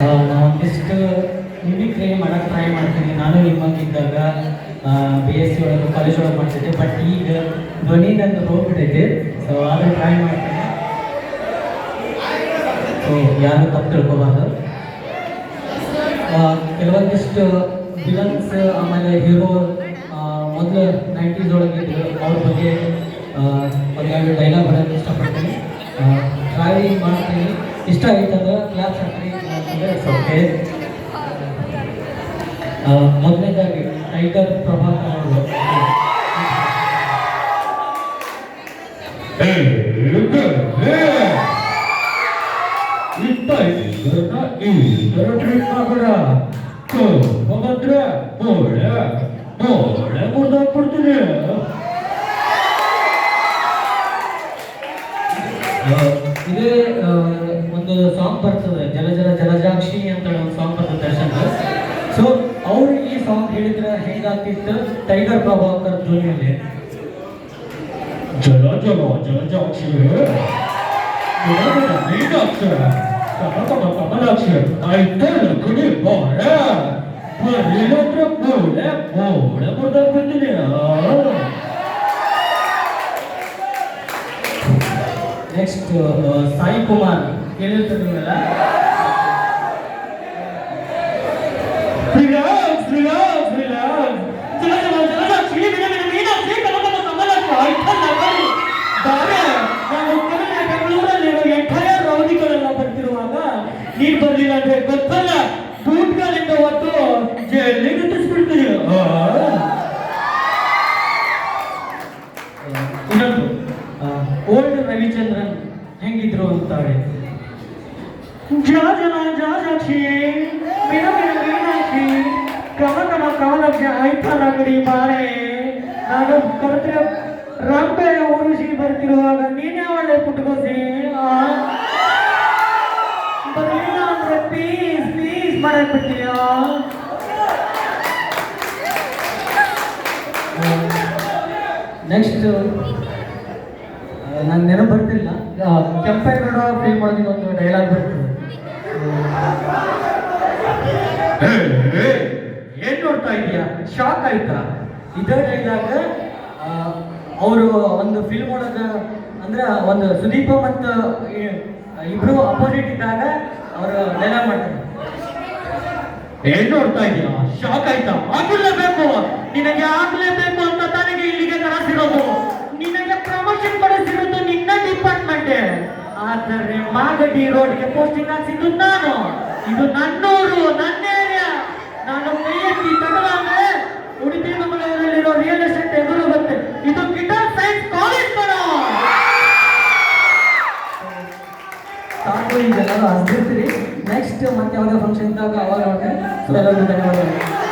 ನಾನೊಂದಿಷ್ಟು mimicry ಮಾಡೋಕ್ಕೆ try ಮಾಡ್ತೀನಿ. ನಾನು ನಿಮ್ಮಂಗಿದ್ದಾಗ BSc ಒಳಗೆ ಕಾಲೇಜ್ ಒಳಗೆ ಮಾಡ್ತಿದ್ದೆ. ಬಟ್ ಈಗ ಧ್ವನಿ ನಂದು ಹೋಗ್ಬಿಟ್ಟೈತೆ. ಸೊ ಆದರೆ ಟ್ರೈ ಮಾಡ್ತೀನಿ. ಸೊ ಯಾರು ತಪ್ಪು ತಿಳ್ಕೊಬಾರ್ದು. ಕೆಲವೊಂದಿಷ್ಟು ವಿಲನ್ಸ್ ಆಮೇಲೆ ಹೀರೋ ಮೊದಲು 90s ಒಳಗೆ ಇದ್ರು. ಅವ್ರ ಬಗ್ಗೆ ಒಂದೆರಡು ಡೈಲಾಗ್ ಬರೋಕ್ಕೆ ಇಷ್ಟಪಡ್ತೀನಿ. ಟ್ರೈ ಮಾಡ್ತೀನಿ. ಇಷ್ಟ ಆಯ್ತದ ಕ್ಲಾಸ್ ಹಾಕ್ರಿ ಓಕೆ. ಮೊದಲನೇದಾಗಿ ಟೈಗರ್ ಪ್ರಭಾಕರ್ ಅವರು ಇದೇ ಒಂದು ಸಾಂಗ್ ಬರ್ತದೆ, ಜಲ ಜಲ ಜಲಜಾಕ್ಷಿ ಅಂತ ಒಂದು ಸಾಂಗ್ ಬರ್ತದೆ ದರ್ಶನ್. ಸೊ ಅವ್ರು ಈ ಸಾಂಗ್ ಹೇಳಿದ್ರೆ ಹೆಂಗಾಗ್ತಿತ್ತು ಟೈಗರ್ ಪ್ರಭಾಕರ್ ಧ್ವನಿಯಲ್ಲಿ, ಜಲ ಜಲ ಜಲಜಾಕ್ಷಿ ಕಮಲಾಕ್ಷಿ ಆಯ್ತಲ್ಲ ಕುಡಿ ಬೋಳ ಬರೀಲತ್ರ ಬೋಳೆ ಬೋಳೆ ಬರ್ದಾಗ್ಬಿಡ್ತೀನಿ. ನೆಕ್ಸ್ಟ್ ಸಾಯಿ ಕುಮಾರ್ ಕೇಳಿರ್ತಾರೆ ನೀವೆಲ್ಲ. ಎಂಟೈರ್ ರೌದಿಗಳೆಲ್ಲ ಬರ್ತಿರುವಾಗ ನೀರು ಬರ್ಲಿಲ್ಲ ಅಂದ್ರೆ ಗೊತ್ತಲ್ಲ, ಬೂಟ್ಗಳಿಂದ ಹೊತ್ತು ಜೈಲಿಗೆ ಗುತ್ತಿಸ್ಬಿಡ್ತೀವಿ. ಇನ್ನೊಂದು ಓಲ್ಡ್ ರವಿಚಂದ್ರನ್ ಹೆಂಗಿದ್ರು ಅಂತಾರೆ. ಜಾಜಾಕ್ಷಿ ಮಿನ ಮಿನ ಮೀನಾಕ್ಷಿ ಕಮ ಕಮ ಕಮಲಕ್ಷ ಆಯ್ತಲ್ಲ ಗಡಿ ಬಾಳೆ. ನಾನು ಕರೆದ್ರೆ ರಂಬೆ ಉರುಷಿ ಬರ್ತಿರುವಾಗ ನೀನೇ ಒಳ್ಳೆ ಪುಟ್ಕೋಸಿ ಬರಲಿಲ್ಲ ಅಂದ್ರೆ ಪೀಸ್ ಪೀಸ್ ಮಾಡಕ್ ಬಿಡ್ತೀಯ. ನೆಕ್ಸ್ಟ್ ನಂಗೆ ನೆನಪು ಬರ್ತಿಲ್ಲ. ಕೆಂಪೇಗೌಡ ಫಿಲ್ಮ್ ಒಳಗೆ ಒಂದು ಡೈಲಾಗ್ ಬರ್ತದೆ. ಏನ್ ನೋಡ್ತಾ ಇದೀಯಾ, ಶಾಕ್ ಆಯ್ತಾ? ಇದೇ ಡೈಲಾಗ್ ಅವರು ಒಂದು ಫಿಲ್ಮ್ ಒಳಗ ಅಂದ್ರೆ ಒಂದು ಸುದೀಪ ಮತ್ತು ಇಬ್ರು ಅಪೋಸಿಟ್ ಇದ್ದಾಗ ಅವರು ಡೈಲಾಗ್ ಮಾಡ್ತಾರೆ. ಏನ್ ನೋಡ್ತಾ ಇದೀಯಾ, ಶಾಕ್ ಆಯ್ತಾ? ಆಗ್ಲೇಬೇಕು, ನಿನಗೆ ಆಗ್ಲೇಬೇಕು ಅಂತ ತನಗೆ ಇಲ್ಲಿಗೆ ಕಳಿಸಿರೋದು. ನಿನಗೆ ಪ್ರಮೋಷನ್ ಕಳಿಸಿರೋದು ನಿನ್ನ ಡಿಪಾರ್ಟ್ಮೆಂಟ್. ಆದರೆ ಮಾಗಡಿ ರೋಡ್ಗೆ ಪೋಸ್ಟಿಂಗ್ ಹಾಕ್ಸಿದ್ದು ನಾನು. ಇದು ನನ್ನೂರು, ನನ್ನ ಏರಿಯಾ. ನಾನು ಕೈಯೆತ್ತಿ ತಗೊಳ್ಳಾಗ ಉಡುಪಿ ಮಂಗಳೂರಲ್ಲಿರೋ ರಿಯಲ್ ಎಸ್ಟೇಟ್ ಎದುರು ಬರುತ್ತೆ. ಇದು ಗಿಟಾರ್ ಸೈನ್ಸ್ ಕಾಲೇಜ್ ಕಣೋ. ಸಾಕು, ಈಗೆಲ್ಲರೂ ಹಸ್ದಿರ್ತೀರಿ. ನೆಕ್ಸ್ಟ್ ಮತ್ತೆ ಯಾವುದೇ ಫಂಕ್ಷನ್ ಇದ್ದಾಗ ಅವಾಗ ಧನ್ಯವಾದಗಳು.